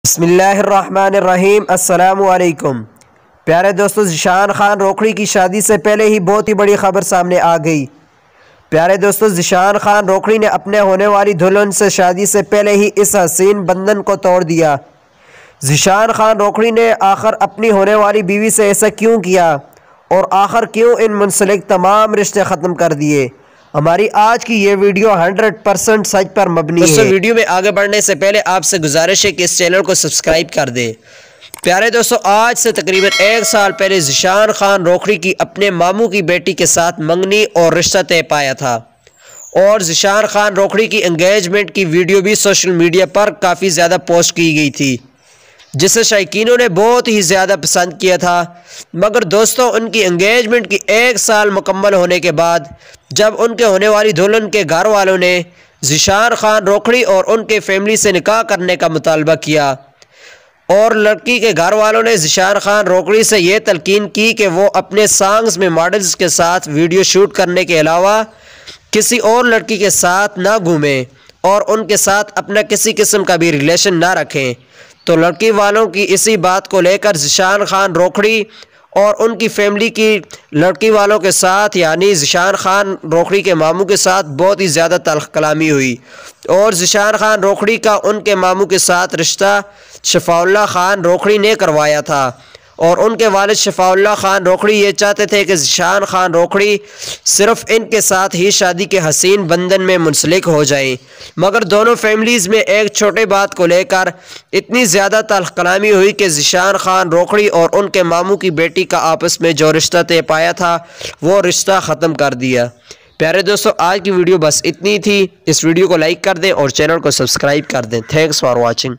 बिस्मिल्लाहिर्रहमानिर्रहीम। अस्सलामुअलैकुम। प्यारे दोस्तों, ज़ीशान खान रोखड़ी की शादी से पहले ही बहुत ही बड़ी खबर सामने आ गई। प्यारे दोस्तों, ज़ीशान खान रोखड़ी ने अपने होने वाली दुल्हन से शादी से पहले ही इस हसीन बंधन को तोड़ दिया। ज़ीशान खान रोखड़ी ने आखिर अपनी होने वाली बीवी से ऐसा क्यों किया और आखिर क्यों इन मुंसलिक तमाम रिश्ते ख़त्म कर दिए? हमारी आज की ये वीडियो 100% सच पर मबनी है। दोस्तों, वीडियो में आगे बढ़ने से पहले आपसे गुजारिश है कि इस चैनल को सब्सक्राइब कर दें। प्यारे दोस्तों, आज से तकरीबन 1 साल पहले ज़ीशान खान रोखड़ी की अपने मामू की बेटी के साथ मंगनी और रिश्ता तय पाया था और ज़ीशान खान रोखड़ी की एंगेजमेंट की वीडियो भी सोशल मीडिया पर काफ़ी ज़्यादा पोस्ट की गई थी, जिसे शायकीनों ने बहुत ही ज़्यादा पसंद किया था। मगर दोस्तों, उनकी एंगेजमेंट की 1 साल मुकम्मल होने के बाद जब उनके होने वाली दुल्हन के घर वालों ने ज़ीशान खान रोखड़ी और उनके फैमिली से निकाह करने का मुतालबा किया और लड़की के घर वालों ने ज़ीशान खान रोखड़ी से ये तलकीन की कि वो अपने सॉन्ग्स में मॉडल्स के साथ वीडियो शूट करने के अलावा किसी और लड़की के साथ ना घूमें और उनके साथ अपना किसी किस्म का भी रिलेशन ना रखें। तो लड़की वालों की इसी बात को लेकर ज़ीशान खान रोखड़ी और उनकी फैमिली की लड़की वालों के साथ यानी ज़ीशान खान रोखड़ी के मामू के साथ बहुत ही ज़्यादा तल्ख़ कलामी हुई और ज़ीशान खान रोखड़ी का उनके मामू के साथ रिश्ता शफ़ाउल्लाह खान रोखड़ी ने करवाया था और उनके वालिद शफ़ाउल्लाह खान रोखड़ी ये चाहते थे कि ज़ीशान खान रोखड़ी सिर्फ़ इनके साथ ही शादी के हसीन बंधन में मुंसलिक हो जाएं। मगर दोनों फैमिलीज़ में एक छोटे बात को लेकर इतनी ज़्यादा तल्ख़ कलामी हुई कि ज़ीशान खान रोखड़ी और उनके मामू की बेटी का आपस में जो रिश्ता तय पाया था वो रिश्ता ख़त्म कर दिया। प्यारे दोस्तों, आज की वीडियो बस इतनी थी। इस वीडियो को लाइक कर दें और चैनल को सब्सक्राइब कर दें। Thanks for watching.